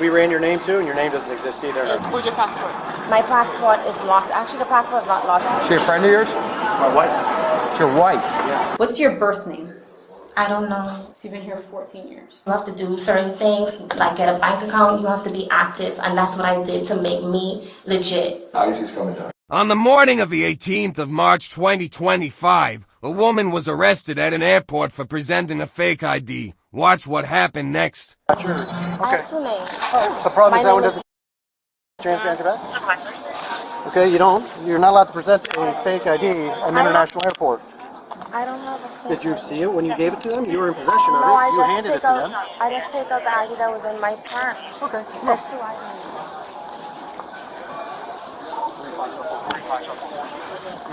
We ran your name too, and your name doesn't exist either. Where's your passport? My passport is lost. Actually, the passport is not lost. Is she a friend of yours? My wife. It's your wife. Yeah. What's your birth name? I don't know. So you've been here 14 years. You have to do certain things, like get a bank account. You have to be active, and that's what I did to make me legit. ICE's coming down. On the morning of the 18th of March 2025, a woman was arrested at an airport for presenting a fake ID. Watch what happened next. That's yours. I have two names. The problem is that one name doesn't transparent to that. Okay, you don't. You're not allowed to present a fake ID at an international airport. I don't have a fake Did you ID. see it when you gave it to them? You were in possession of No, it. You handed it to them. I just take out the ID that was in my purse. Okay. There's two IDs.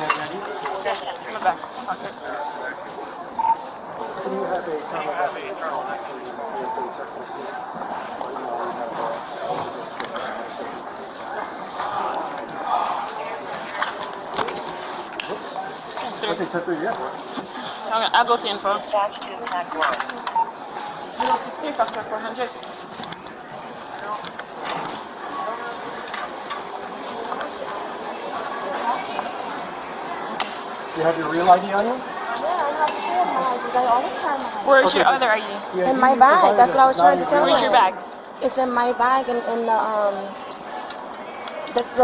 In the back. Okay. Can you have a What they took for you? Okay, I'll go to info. Here, factor 400. You have your real ID on you? Yeah, I have two of my IDs. I always carry my ID. Where's your other ID? Yeah, In my bag. That's what I was trying to tell you. Where's your bag? It's in my bag, and in the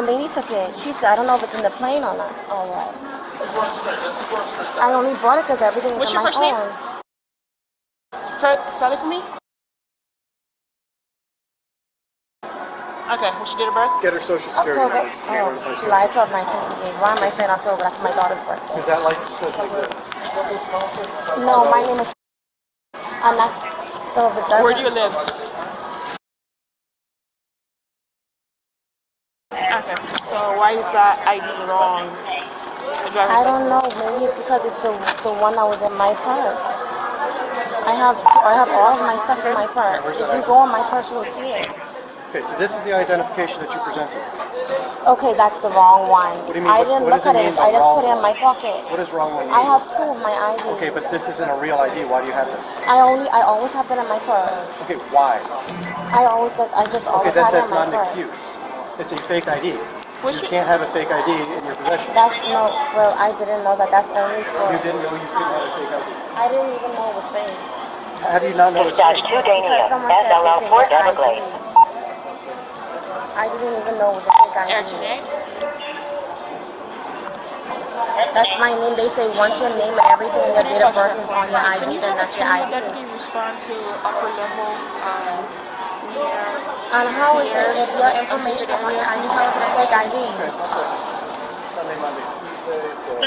lady took it. She said, I don't know if it's in the plane or not. Or what. I only brought it because everything is What's on your my first name? phone. Spell it for me. Okay, what's your date of birth? Get her social security October. number. Oh, July 12, 1988. Why am I saying October? That's my daughter's birthday. Because that license doesn't exist. No, my name is. And that's. So if it doesn't. Where do you live? Okay, so why is that ID wrong? The driver's I don't license. know. Maybe it's because it's the one that was in my purse. I have all of my stuff in my purse. If you go in my purse, you'll see it. Okay, so this is the identification that you presented. Okay, that's the wrong one. What do you mean? I didn't What look does it at mean it. by I just wrong put it in my pocket. What is wrong with you? I have two of my IDs. Okay, but this isn't a real ID. Why do you have this? I always have that in my purse. Okay, why? I just Okay, always have it that's in my not an purse. excuse. It's a fake ID. What's You your- can't have a fake ID in your possession. That's no. Well, I didn't know that. That's only for. You didn't know you couldn't have a fake ID. I didn't even know it was fake. How do you not know it's fake? Because someone said they could get IDs. I didn't even know it was a fake ID. That's my name. They say once your name and everything and your date of birth is on your ID, then that's your ID. Can you respond to upper level And how is it if your information is on your ID, how is it a fake ID? Sunday, Monday, Tuesday, so...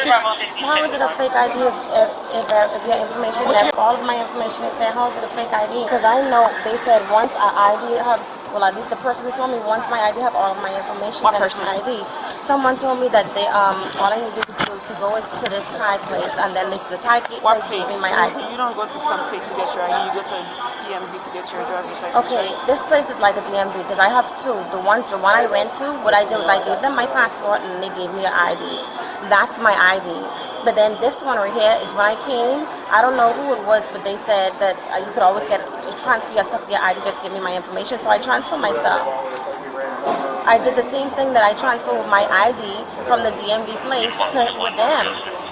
How is it a fake ID if your information, if all of my information is there, how is it a fake ID? Because I know they said once an ID have, well, at least the person who told me once my ID have all of my information, then it's an ID. Someone told me that they all I need to do is to go to this Thai place, and then the Thai place gave me my ID. You don't go to some place to get your ID, you go to DMV to get your driver's license. Okay, this place is like a DMV because I have two. The one I went to, what I did was I gave them my passport and they gave me an ID. That's my ID. But then this one right here is when I came. I don't know who it was, but they said that you could always transfer your stuff to your ID. Just give me my information, so I transferred my stuff. I did the same thing that I transferred my ID from the DMV place with them.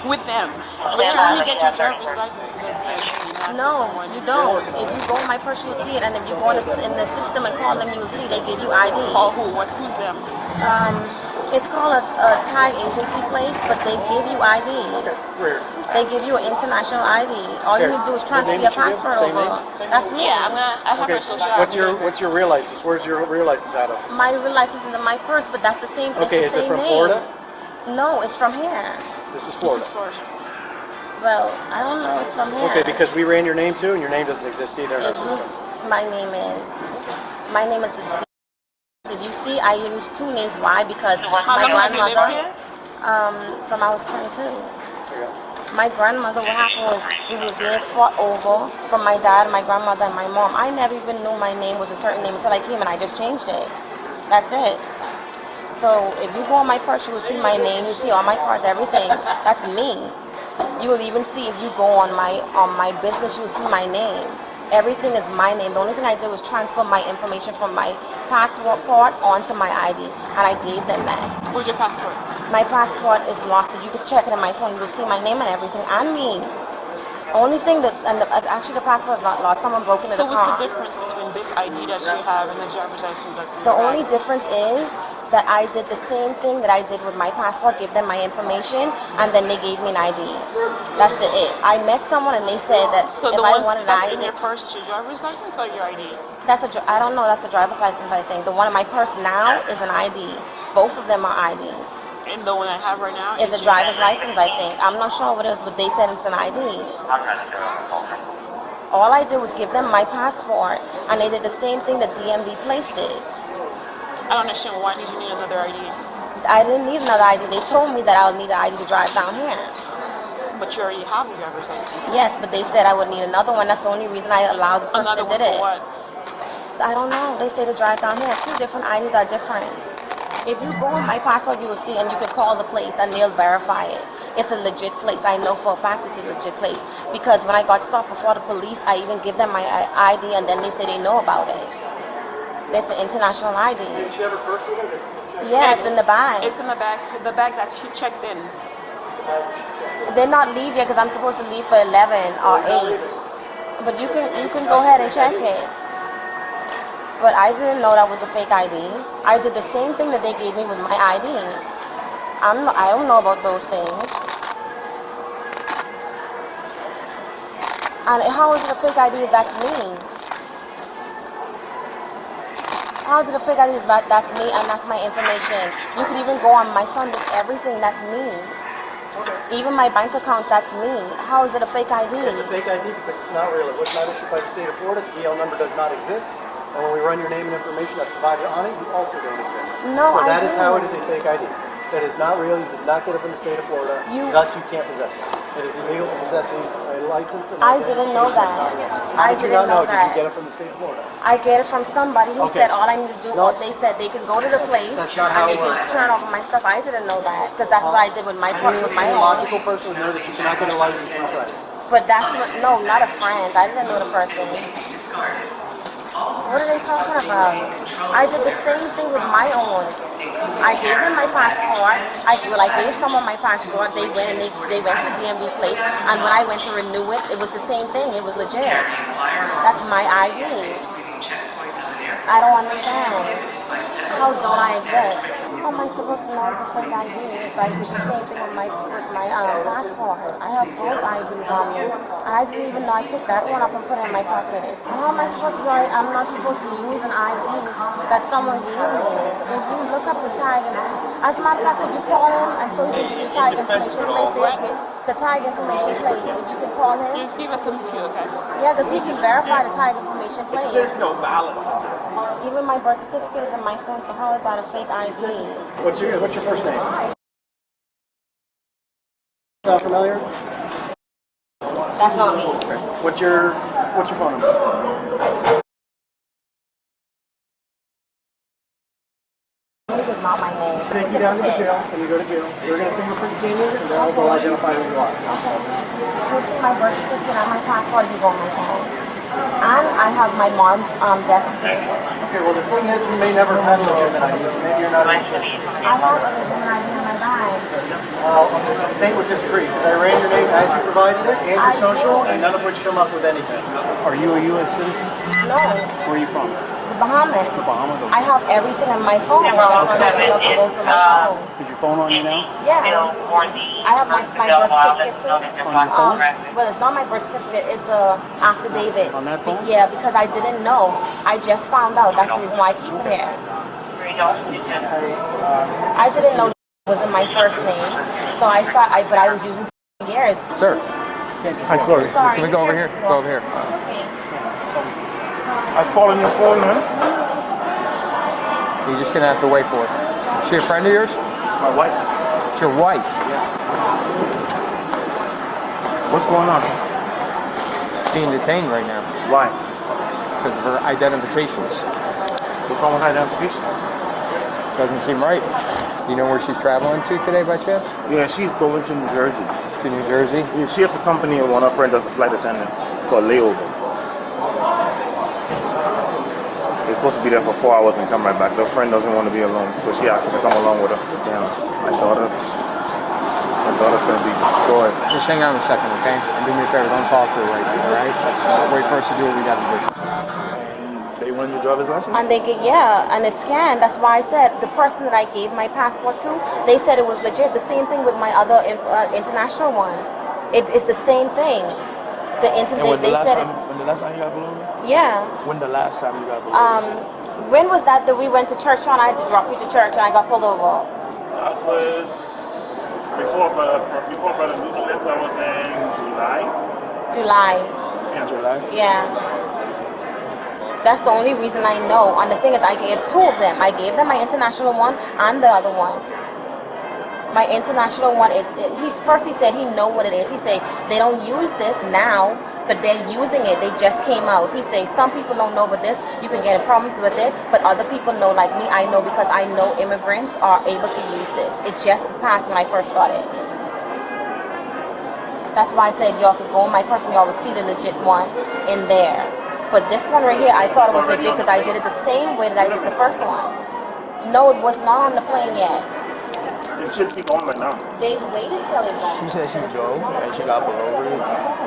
With them? But you only get your driver's license to the DMV. No, you don't. If you go in my purse, you'll see it, and if you go in the system and call them, you'll see they give you ID. Call who? Who's them? It's called a Thai agency place, but they give you ID. Where? They give you an international ID. All you need to do is transfer your passport over. That's me. Yeah, I have Okay, her social what's your real license? Where's your real license out of? My real license is in my purse, but that's the same. Okay, it's the is it same from name. Florida? No, it's from here. This is Florida. Well, I don't know. It's from here. Okay, because we ran your name too, and your name doesn't exist either in our system. My name is the Steve. If you see, I use two names. Why? Because my grandmother. From I was 22. My grandmother, what happened was we were being fought over from my dad, my grandmother, and my mom. I never even knew my name was a certain name until I came and I just changed it. That's it. So if you go on my purse, you will see my name, you'll see all my cards, everything. That's me. You will even see if you go on my business, you'll see my name. Everything is my name. The only thing I did was transfer my information from my passport onto my ID, and I gave them that. Where's your passport? My passport is lost, but you can check it in my phone. You will see my name and everything, and me. Only thing that, actually the passport is not lost. Someone broke into the car. So what's the difference between this ID that you have and the driver's license that's in The your only bag? difference is that I did the same thing that I did with my passport, gave them my information, and then they gave me an ID. That's it. I met someone and they said that So if the I one wanted an that's ID, in your purse is your driver's license or your ID? I don't know, that's a driver's license, I think. The one in my purse now is an ID. Both of them are IDs. And the one I have right now Is a your driver's license, I think. I'm not sure what it is, but they said it's an ID. All I did was give them my passport, and they did the same thing that DMV Place did. I don't understand. Why did you need another ID? I didn't need another ID. They told me that I would need an ID to drive down here. But you already have a driver's license. Yes, but they said I would need another one. That's the only reason I allowed the person Another that one did for it. what? I don't know. They say to drive down here. 2 different IDs are different. If you go on my passport, you will see, and you can call the place, and they'll verify it. It's a legit place. I know for a fact it's a legit place. Because when I got stopped before the police, I even give them my ID, and then they say they know about it. It's an international ID. Yeah, it's in the bag. It's in the bag that she checked in. They're not leave yet because I'm supposed to leave for 11 or 8. But you can go ahead and check it. But I didn't know that was a fake ID. I did the same thing that they gave me with my ID. I don't know about those things. And how is it a fake ID if that's me? How is it a fake ID if that's me and that's my information? You could even go on my son, that's everything, that's me. Even my bank account, that's me. How is it a fake ID? It's a fake ID because it's not real. It was not issued by the state of Florida. The EL number does not exist. And when we run your name and information that's provided on it, you also don't exist. No, so I that do. is how it is a fake ID. It is not real. You did not get it from the state of Florida. Thus, you can't possess it. It is illegal to possess a license. I didn't know that. I didn't know that. Did you get it from the state of Florida? I get it from somebody who said all I need to do, or they said they could go to the place That's not and how they it can works. turn over my stuff. I didn't know that because that's what I did with my Any own. logical person would know that you cannot get a license from a friend. But that's what, no, not a friend. I didn't know the person. What are they talking about? I did the same thing with my own. I gave them my passport. I gave someone my passport. They went and they went to the DMV place. And when I went to renew it, it was the same thing. It was legit. That's my ID. I don't understand. How don't I exist? How am I supposed to know it's a fake ID if I did the same thing with my passport? I have both IDs on me. And I didn't even know I picked that one up and put it in my pocket. How am I supposed to know I'm not supposed to use an ID that someone gave me? If you look up the tag, as a matter of fact, if you call him and so he can give you tag information place, they'll get the tag information place. If you can call him. Just give us a few, okay? Yeah, because he can verify the tag information place. There's no ballast. Even my birth certificate is in my phone, so how is that a fake ID? What's your first name? Sound familiar? That's not me. What's your phone number? This is not my name. Take you down to the jail. When you go to jail, you're going to fingerprint scan you, and then we'll identify who you are. Okay. You see my birth certificate and my passport, you go on my phone. And I have my mom's death certificate. Okay, well the thing is, you may never have had a legitimate ID, so maybe you're not eligible. I have a legitimate ID in my bag. The state would disagree, because I ran your name as you provided it, and your social, and none of which come up with anything. Are you a U.S. citizen? No, Where are you from? the Bahamas. The Bahamas? I have everything on my phone. That's why I don't go through my phone. Is your phone on you now? Yeah. I have my birth certificate too. On your phone? Well, it's not my birth certificate. It's a affidavit. On that phone? Yeah, because I didn't know. I just found out. That's the reason why I keep it here. I didn't know it was in my first name, so but I was using it for years. Sir. Hi, sorry. Sorry. Can we go over here? Go over here. It's okay. I was calling your phone, man. You're just gonna have to wait for it. Is she a friend of yours? My wife. It's your wife. What's going on? She's being detained right now Why? because of her identifications. What's wrong with identification? Doesn't seem right. You know where she's traveling to today by chance? Yeah, she's going to New Jersey. To New Jersey? Yeah, she has a company and one of her friends does a flight attendant for a layover. supposed to be there for 4 hours and come right back. The friend doesn't want to be alone, so she asked me to come along with her. Damn, my daughter's gonna be destroyed. Just hang on a second, okay? And do me a favor, don't talk to her right now, all right? Let's wait for us to do what we got to do. They run your driver's license? And they get, yeah, and it's scanned. That's why I said the person that I gave my passport to, they said it was legit. The same thing with my other international one. It's the same thing. When the last time you got ballooned? Yeah. When the last time you got ballooned? When was that we went to church on? I had to drop you to church and I got pulled over. That was before Brother Luke left. That was in July. July. In July? Yeah. That's the only reason I know. And the thing is, I gave two of them. I gave them my international one and the other one. My international one is, he said he know what it is. He said they don't use this now, but they're using it. They just came out. He said some people don't know about this. You can get in problems with it, but other people know, like me, I know because I know immigrants are able to use this. It just passed when I first got it. That's why I said y'all could go on my person, y'all will see the legit one in there. But this one right here, I thought it was legit because I did it the same way that I did the first one. No, it was not on the plane yet. It should be on right now. They waited till it went. She said she drove and she got pulled over.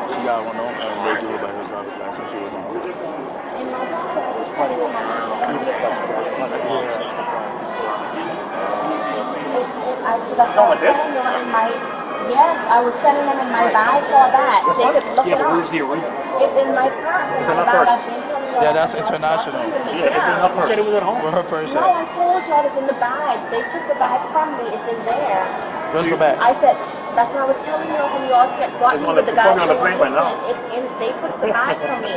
She got one on and they do it by her driver's license. She wasn't good. No, with this? Yes, I was sending them in my bag for that. They could look it up. the original? It's in my purse. It's in her purse. Yeah, that's international. Yeah, it's in her purse. You said it was at home? Where her purse No, at? I told y'all it's in the bag. They took the bag from me. It's in there. Where's the bag? I said, that's what I was telling you when you all got It's me on with the- the it's guy. on the plane right now. It's in, they took the bag from me.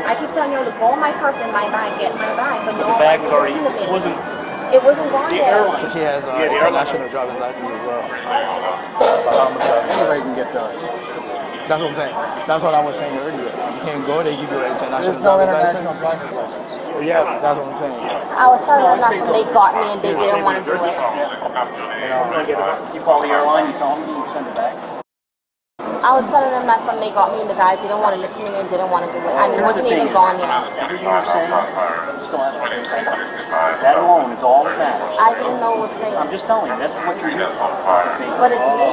I keep telling you to go in my purse in my bag, get my bag, but no one bag wants was to already- listen to me. it wasn't- It wasn't gone yet. So she has the international driver's license as well. Bahamas driver's Anybody can get those. That's what I'm saying. That's what I was saying earlier. You can't go there, you do an international There's no driver's international license. driver's license. Yeah, that's what I'm saying. I was telling them that when they got me and they didn't want to do it. You call the airline, you tell them, you send it back. I was telling them that when they got me and the guy didn't want to listen to me and didn't want to do it. And it wasn't even gone yet. Everything you're saying, you still have it. That alone is all that matters. I didn't know it was fake. I'm just telling you, that's what you're here for. Is to think. But it's me.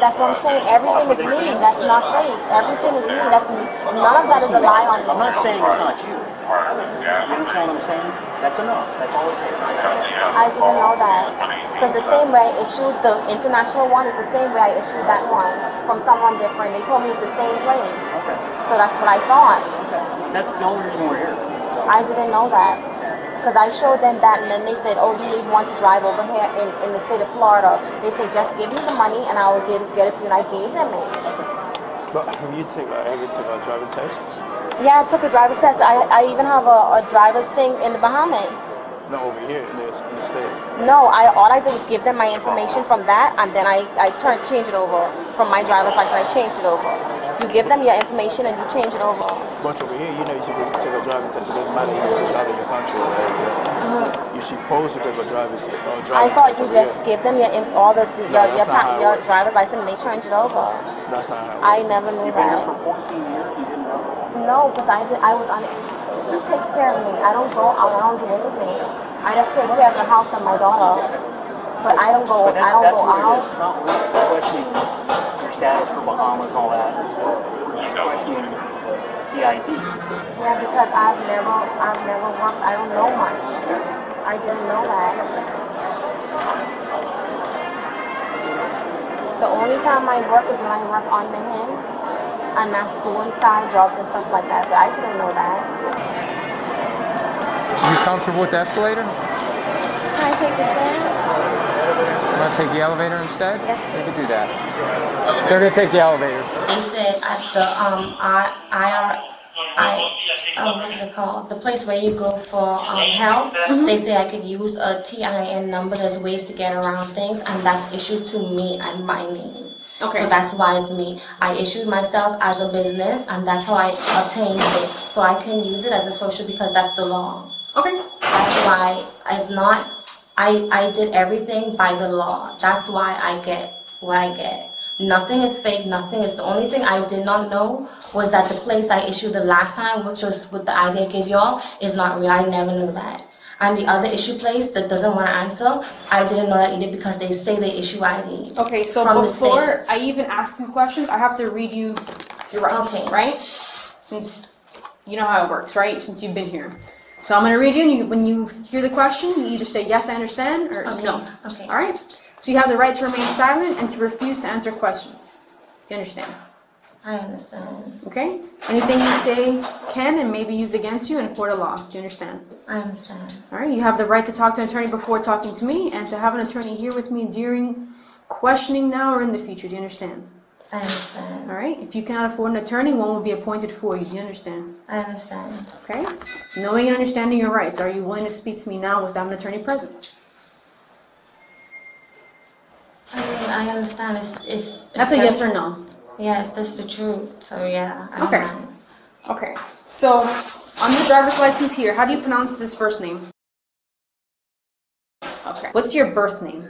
That's what I'm saying. Everything is me. That's not fake. Everything is me. None of that is a lie on I'm me. not saying it's not you. You understand what I'm saying? That's enough. That's all it takes. I didn't know that. Because the same way I issued the international one is the same way I issued that one from someone different. They told me it's the same place. Okay. So that's what I thought. That's the only reason we're here. I didn't know that. Because I showed them that and then they said, oh, you need one to drive over here in the state of Florida. They said, just give me the money and I will get it for you. And I gave them it. But have you ever took a driving test? Yeah, I took a driver's test. I even have a driver's thing in the Bahamas. No, over here in the state. No, all I did was give them my information from that, and then I changed it over from my driver's license. I changed it over. You give them your information and you change it over. But over here, you know you're supposed to take a driving test. It doesn't matter if you're drive in your country or whatever. You're supposed to take a driver's test. I thought you over just here. give them your that's not how it your works. driver's license and they change it over. That's not how it works. I never knew You've been here that. for 14 years, you didn't know. No, because I was on. He takes care of me. I don't go out. I don't do anything. I just take care of the house and my daughter. But I don't go. But I don't that's go what it out. is. It's not questioning your status for Bahamas and all that. It's questioning the ID. Yeah, because I've never worked. I don't know much. I didn't know that. The only time I work is when I work under him, and that's doing side jobs and stuff like that. But I didn't know that. You comfortable with the escalator? Can I take this there? Want to take the elevator instead? Yes, We could do that. They're going to take the elevator. They said at the what is it called? The place where you go for help. They say I could use a TIN number. There's ways to get around things, and that's issued to me and my name. Okay. So that's why it's me. I issued myself as a business, and that's how I obtained it. So I can use it as a social because that's the law. Okay. That's why it's not. I did everything by the law. That's why I get what I get. Nothing is fake, nothing is, the only thing I did not know was that the place I issued the last time, which was with the ID I gave y'all, is not real. I never knew that. And the other issue place that doesn't want to answer, I didn't know that either because they say they issue IDs. Okay, so from the before state. I even ask you questions, I have to read you your rights, Okay. right? Since you know how it works, right? Since you've been here. So I'm going to read you, and when you hear the question, you either say yes, I understand, or Okay, no. okay. All right? So you have the right to remain silent and to refuse to answer questions. Do you understand? I understand. Okay? Anything you say can and may be used against you in a court of law. Do you understand? I understand. All right? You have the right to talk to an attorney before talking to me and to have an attorney here with me during questioning now or in the future. Do you understand? I understand. All right? If you cannot afford an attorney, one will be appointed for you. Do you understand? I understand. Okay? Knowing and understanding your rights, are you willing to speak to me now without an attorney present? I mean, I understand. It's That's a yes or no. Yes, that's the truth. So yeah. I don't Okay. mind. Okay. So, on your driver's license here, how do you pronounce this first name? Okay. What's your birth name?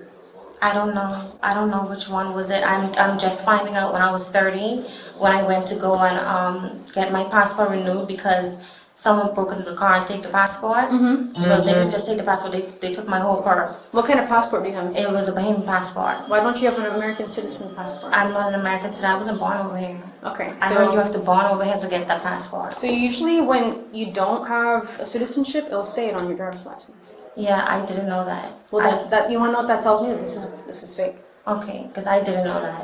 I don't know. I don't know which one was it. I'm just finding out when I was 30 when I went to go and get my passport renewed because someone broke into the car and take the passport. So they didn't just take the passport. They took my whole purse. What kind of passport do you have? It was a Bahamian passport. Why don't you have an American citizen passport? I'm not an American today. I wasn't born over here. Okay. I heard you have to born over here to get that passport. So usually when you don't have a citizenship, it'll say it on your driver's license. Yeah, I didn't know that. Well, that you want to know what that tells me? That this is fake. Okay, because I didn't know that.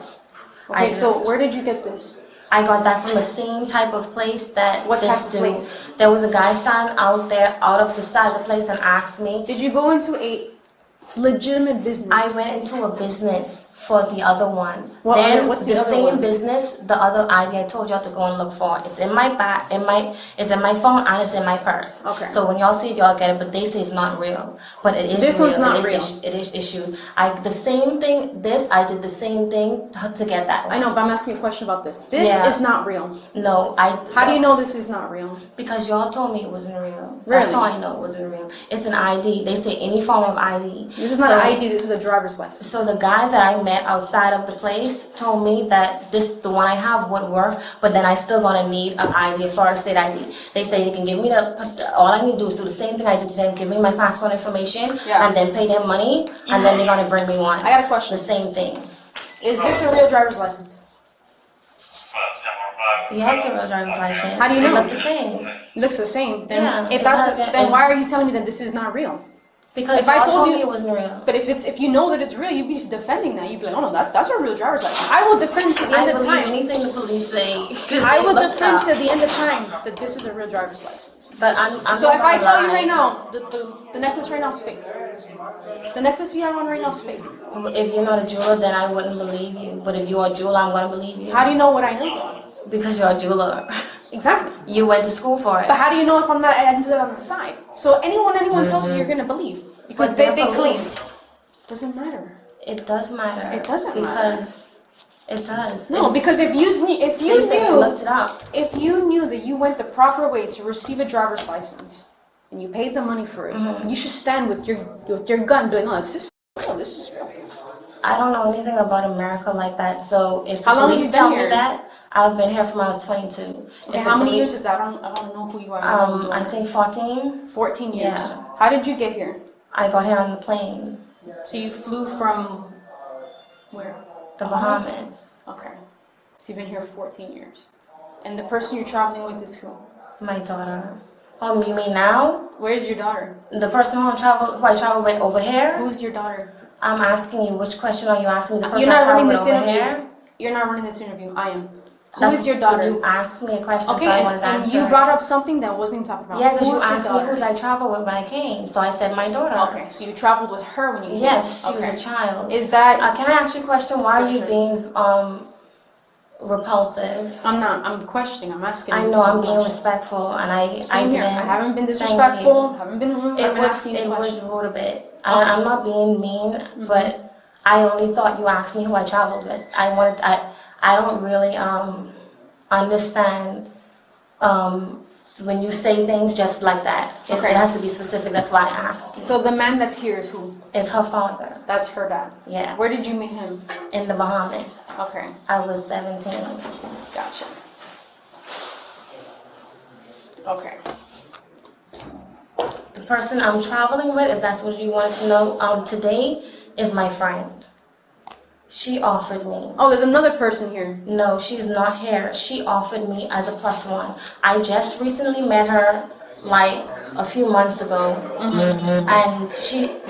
Okay, so where did you get this? I got that from the same type of place that What this type of dude. place? There was a guy standing out there, out of the side of the place, and asked me. Did you go into a legitimate business? I went into a business for the other one. What's the other same one? business, the other ID I told y'all to go and look for. It's in my back, it's in my phone, and it's in my purse. Okay. So when y'all see it, y'all get it, but they say it's not real. But it is This real. one's not It real. It is issued. The same thing. I did the same thing to get that one. I know, but I'm asking you a question about this. This Yeah. is not real. No, How do you know this is not real? Because y'all told me it wasn't real. That's how I know it wasn't real. It's an ID. They say any form of ID. This is not an ID, this is a driver's license. So the guy that I met outside of the place told me that the one I have would work, but then I still gonna need an ID, a Florida State ID. They say they can give me all I need to do is do the same thing I did to them, give me my passport information, Yeah. and then pay them money, and then they're gonna bring me one. I got a question. The same thing. Is this a real driver's license? Yeah, it's a real driver's license. How do you know? They look the same. It looks the same. Then Yeah, if it's that's not- then why are you telling me that this is not real? Because If I y'all told told you- me it wasn't real. But if you know that it's real, you'd be defending that. You'd be like, oh no, that's a real driver's license. I will defend to the I end of believe time. anything the police say. 'Cause I they will looked defend up. to the end of time that this is a real driver's license. But I'm So not if I gonna tell you lie. right now, the necklace right now is fake. The necklace you have on right now is fake. If you're not a jeweler, then I wouldn't believe you. But if you're a jeweler, I'm gonna believe you. How do you know what I know though? Because you're a jeweler. Exactly. You went to school for it. But how do you know if I'm not? I do that on the side. So anyone tells you, you're gonna believe because But they they're claim. police. Doesn't matter. It does matter. It doesn't because it does. No, because if you They say they looked it up. if you knew that you went the proper way to receive a driver's license and you paid the money for it, you should stand with your gun, doing, no, this is real. I don't know anything about America like that. So if the How long have police you been tell here? me that, I've been here from when I was 22. Okay, If the how many police- years is that? I don't know who you are. I think 14. 14 years. Yeah. How did you get here? I got here on the plane, So you flew from where? the Bahamas. Okay. So you've been here 14 years. And the person you're traveling with is who? My daughter. You mean now? Where's your daughter? The person who I travel with over here? Who's your daughter? I'm asking you, which question are you asking? The person You're not I travel running with this over interview. here? You're not running this interview. I am. Who That's- is your daughter? You asked me a question, Okay, so I wanted to and answer. you brought up something that wasn't even talked about. Yeah, because Who you is your asked me daughter? who did I travel with when I came, so I said my daughter. Okay, so you traveled with her when you came. Yes, she was Okay. a child. Is that? Can I ask you a question? Why are For you sure. being repulsive? I'm not. I'm questioning. I'm asking. I you know some I'm being questions. respectful, and I Same here. didn't. I haven't been Thank disrespectful. you. Haven't been rude. It I've been was asking you questions. rude a bit. I'm not being mean, but I only thought you asked me who I traveled with. I don't really understand when you say things just like that. Okay. It has to be specific. That's why I asked. So the man that's here is who? It's her father. That's her dad. Yeah. Where did you meet him? In the Bahamas. Okay. I was 17. Gotcha. Okay. The person I'm traveling with, if that's what you wanted to know, today is my friend. She offered me. Oh, there's another person here. No, she's not here. She offered me as a +1. I just recently met her like a few months ago, and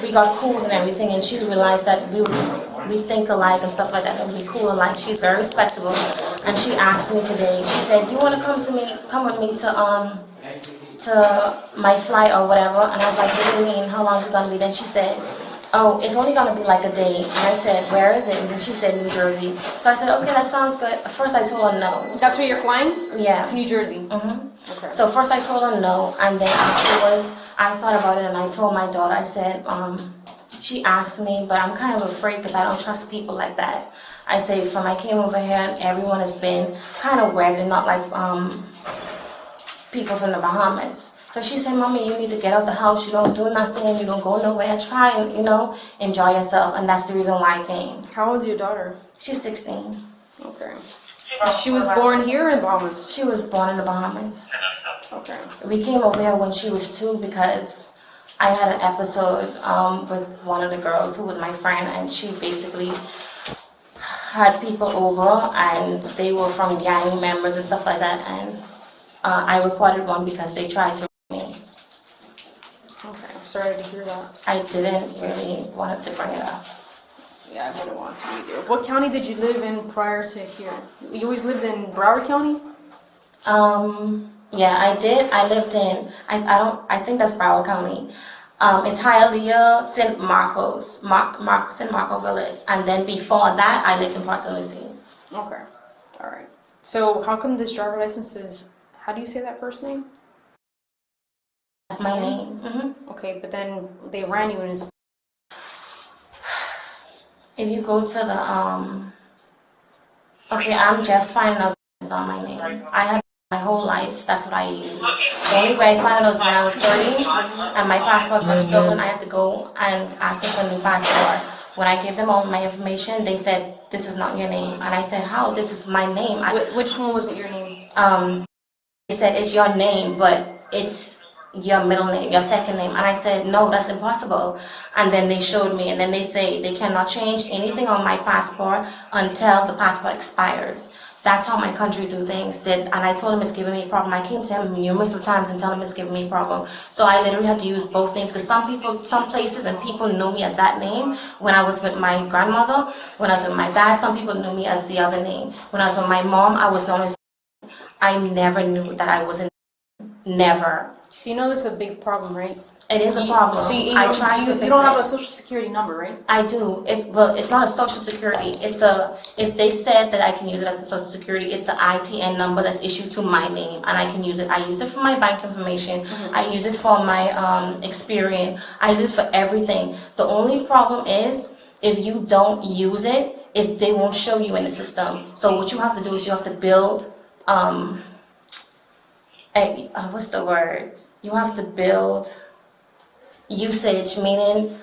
we got cool and everything, and she realized that we think alike and stuff like that, and we cool alike. She's very respectable, and she asked me today. She said, "You want to come with me to my flight or whatever?" And I was like, "What do you mean? How long is it gonna be?" Then she said, "Oh, it's only gonna be like a day." And I said, "Where is it?" And then she said, "New Jersey." So I said, "Okay, that sounds good." At first I told her no. That's where you're flying? Yeah. To New Jersey? Okay. So first I told her no, and then afterwards I thought about it and I told my daughter, I said, she asked me, but I'm kind of afraid because I don't trust people like that. I say, I came over here and everyone has been kind of weird and not like people from the Bahamas. So she said, "Mommy, you need to get out the house. You don't do nothing. You don't go nowhere. Try and, enjoy yourself." And that's the reason why I came. How old is your daughter? She's 16. Okay. She was born here in Bahamas? She was born in the Bahamas. Okay. We came over here when she was 2 because I had an episode with one of the girls who was my friend, and she basically had people over and they were from gang members and stuff like that, and I recorded one because they tried to me. Okay, I'm sorry to hear that. I didn't really want to bring it up. Yeah, I wouldn't want to either. What county did you live in prior to here? You always lived in Broward County? Yeah, I did. I lived in, I think that's Broward County. It's Hialeah, St. Marcos, St. Marco Villas. And then before that, I lived in Port St. Lucie. Okay, all right. So how come this driver license is, how do you say that first name? That's my name. Okay, but then they ran you in his... If you go to the, okay, I'm just finding out it's not my name. I had my whole life, that's what I used. The only way I found out was when I was 30 and my passport got stolen. I had to go and ask them for a new passport. When I gave them all my information, they said, "This is not your name." And I said, "How? This is my name." Which one wasn't your name? They said, "It's your name, but it's your middle name, your second name." And I said, "No, that's impossible." And then they showed me, and then they say they cannot change anything on my passport until the passport expires. That's how my country do things. And I told him it's giving me a problem. I came to him numerous of times and tell him it's giving me a problem. So I literally had to use both names because some places and people knew me as that name when I was with my grandmother. When I was with my dad, some people knew me as the other name. When I was with my mom, I was known as. I never knew that I wasn't. Never. So you know this is a big problem, right? It is a problem. So you don't have a social security number, right? I do. It's not a social security. They said that I can use it as a social security. It's the ITN number that's issued to my name, and I can use it. I use it for my bank information. I use it for my experience. I use it for everything. The only problem is if you don't use it, they won't show you in the system. So what you have to do is you have to build. What's the word? You have to build usage, meaning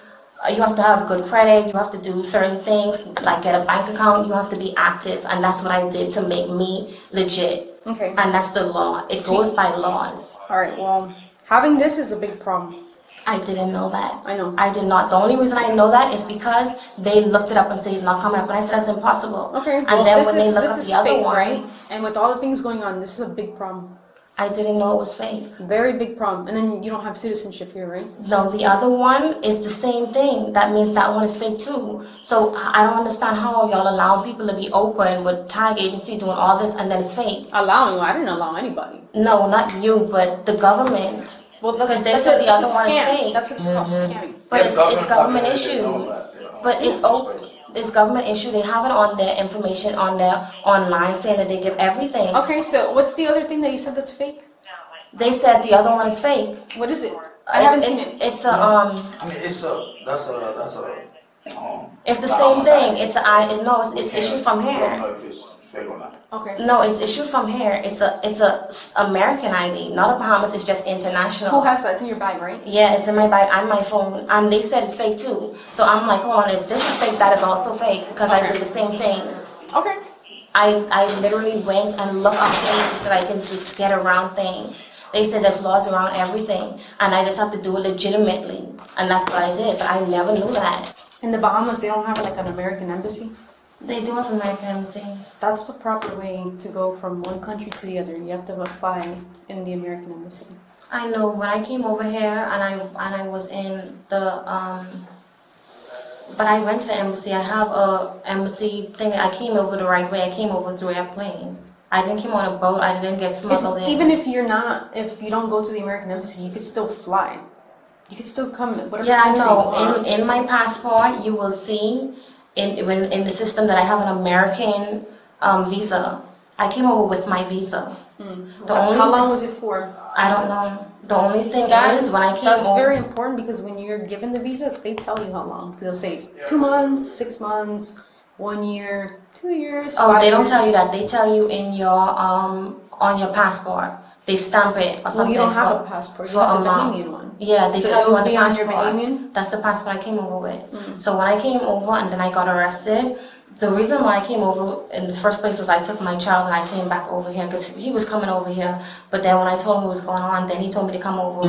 you have to have good credit, you have to do certain things, like get a bank account, you have to be active, and that's what I did to make me legit. Okay. And that's the law. It goes by laws. Alright, well, having this is a big problem. I didn't know that. I know. I did not. The only reason I know that is because they looked it up and say it's not coming up, and I said that's impossible. Okay, and well, then this when they is look up the other fake, one, right? And with all the things going on, this is a big problem. I didn't know it was fake. Very big problem. And then you don't have citizenship here, right? No, the other one is the same thing. That means that one is fake too. So I don't understand how y'all allowing people to be open with tag agency doing all this and then it's fake. Allowing? I didn't allow anybody. No, not you, but the government. Well, that's they said the other one is fake. That's what it's called, scamming. But it's government issued. But it's open. It's government issue. They have it on their information on their online saying that they give everything. Okay, so what's the other thing that you said that's fake? They said the other one is fake. What is it? I haven't seen it. It's a I mean, it's It's the same thing. It's issued from here. I don't know if it's fake or not? Okay. No, it's issued from here. It's a American ID, not a Bahamas. It's just international. Who has that? It's in your bag, right? Yeah, it's in my bag and my phone, and they said it's fake too. So I'm like, hold on, if this is fake, that is also fake because I did the same thing. Okay. I literally went and looked up places that I can get around things. They said there's laws around everything, and I just have to do it legitimately, and that's what I did. But I never knew that. In the Bahamas, they don't have like an American embassy. They do have an American embassy. That's the proper way to go from one country to the other. You have to apply in the American embassy. I know. When I came over here and I was in the but I went to the embassy. I have a embassy thing. I came over the right way. I came over through airplane. I didn't come on a boat. I didn't get smuggled in. Even if you don't go to the American embassy, you could still fly. You could still come. Yeah, I know. In my passport, you will see in the system that I have an American visa. I came over with my visa. How long was it for? I don't know. The only thing is when I came That's over. very important because when you're given the visa, they tell you how long. They'll say 2 months, 6 months, 1 year, 2 years. Oh, 5 they don't years. tell you that. They tell you in your on your passport. They stamp it or something. Well, you don't have a passport. You have the Bahamian one. Yeah, they So tell it you would on the be on your passport. Bahamian? That's the passport I came over with. So when I came over and then I got arrested, the reason why I came over in the first place was I took my child and I came back over here because he was coming over here. But then when I told him what was going on, then he told me to come over.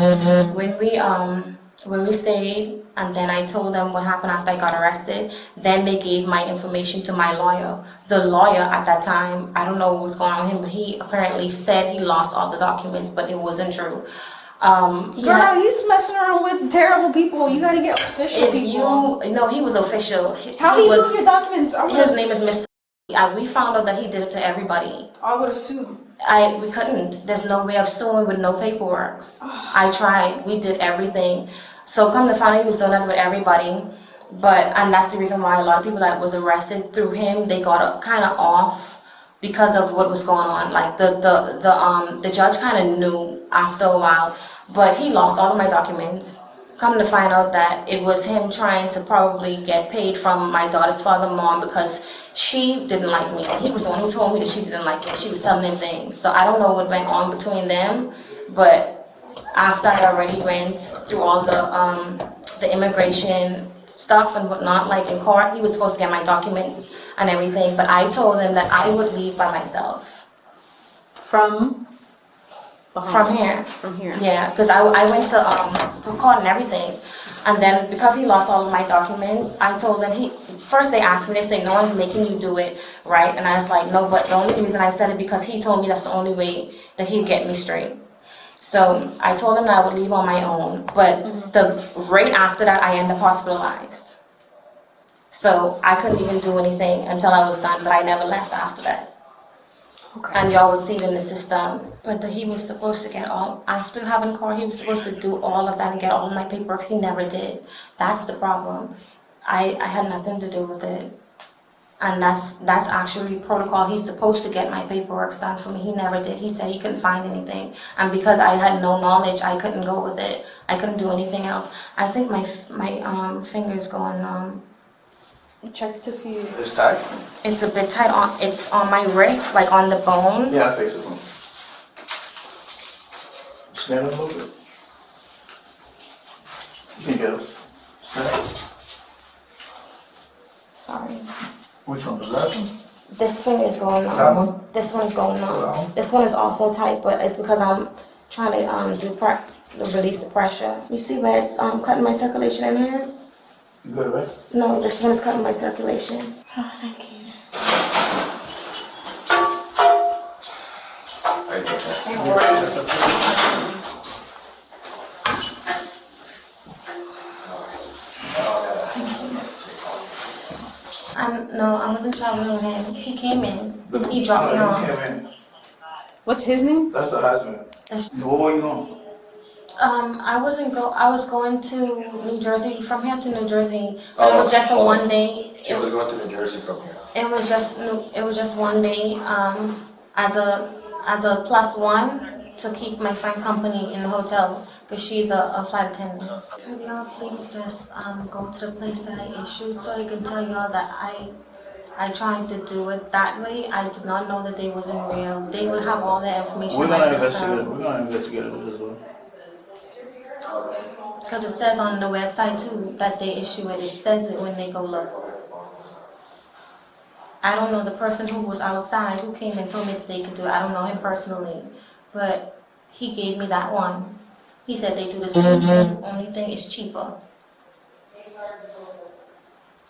When we stayed, and then I told them what happened after I got arrested, then they gave my information to my lawyer. The lawyer at that time, I don't know what was going on with him, but he apparently said he lost all the documents, but it wasn't true. Girl, he's messing around with terrible people. You gotta get official people. No, he was official. How do you lose your documents? His name is Mr. We found out that he did it to everybody. I would assume. We couldn't. There's no way of suing with no paperwork. I tried. We did everything. So come to find out, he was doing that with everybody. And that's the reason why a lot of people that was arrested through him, they got kind of off because of what was going on. Like the judge kind of knew after a while, but he lost all of my documents. Come to find out that it was him trying to probably get paid from my daughter's father and mom because she didn't like me. He was the one who told me that she didn't like me. She was telling him things. So I don't know what went on between them, but after I already went through all the immigration stuff and whatnot, like in court, he was supposed to get my documents and everything, but I told him that I would leave by myself. From here. From here. Yeah, because I went to court and everything, and then because he lost all of my documents, I told them first they asked me, they say no one's making you do it, right? And I was like, no, but the only reason I said it because he told me that's the only way that he'd get me straight. So I told him that I would leave on my own, but right after that I ended up hospitalized. So I couldn't even do anything until I was done, but I never left after that. Okay. And y'all will see it in the system. But he was supposed to get after having court, he was supposed to do all of that and get all of my paperwork. He never did. That's the problem. I had nothing to do with it. And that's actually protocol. He's supposed to get my paperwork done for me. He never did. He said he couldn't find anything. And because I had no knowledge, I couldn't go with it. I couldn't do anything else. I think my finger's going numb. Check to see. It's tight? It's a bit tight it's on my wrist, like on the bone. Yeah, I think so. Stand up a little bit. You can get it. Sorry. Which one? The left one? This thing is going numb. That one? This one is going numb. That one? This one is also tight, but it's because I'm trying to release the pressure. You see where it's cutting my circulation in here? You good, right? No, this one is cutting my circulation. Oh, thank you. No, I wasn't traveling with him. He came in. He dropped me off. He came in. What's his name? That's the husband. Where were you going? I was going to New Jersey, from here to New Jersey, but it was just a one day. She was going to New Jersey from here. It was just one day, as a +1 to keep my friend company in the hotel, because she's a flight attendant. Could y'all please just go to the place that I issued so they can tell y'all that I tried to do it that way. I did not know that they wasn't real. They would have all the information We're in my gonna system. investigate it. We're gonna investigate it as well. Because it says on the website too that they issue it. It says it when they go look. I don't know the person who was outside who came and told me that they could do it. I don't know him personally, but he gave me that one. He said they do the same thing, only thing is cheaper.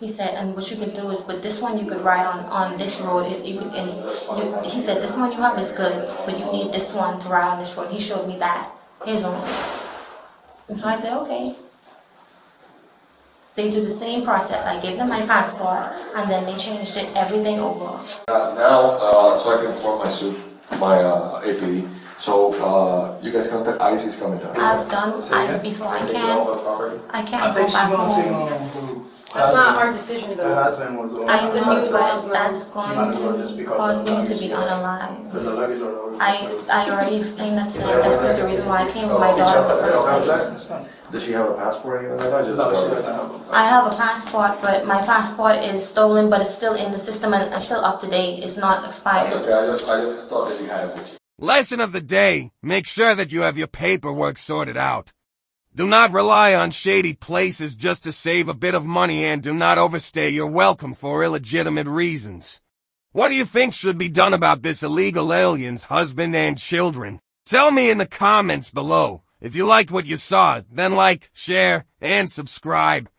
He said, and what you could do is, but this one you could ride on this road. He said, this one you have is good, but you need this one to ride on this road. He showed me that, his own. And so I said, okay. They do the same process. I gave them my passport, and then they changed it, everything over. Now, so I can inform my APD. So you guys contact ICE is coming down. I've done ICE before. I can't go back home. That's not our decision though. I knew, but that's going to cause me to be unalive. I already explained that to them. That's the reason why I came with my daughter in the first place. Does she have a passport or anything like that? No, she doesn't have a. I have a passport, but my passport is stolen, but it's still in the system and still up to date. It's not expired. That's okay. I just thought that you had it with you. Lesson of the day, make sure that you have your paperwork sorted out. Do not rely on shady places just to save a bit of money, and do not overstay your welcome for illegitimate reasons. What do you think should be done about this illegal alien's husband and children? Tell me in the comments below. If you liked what you saw, then like, share, and subscribe.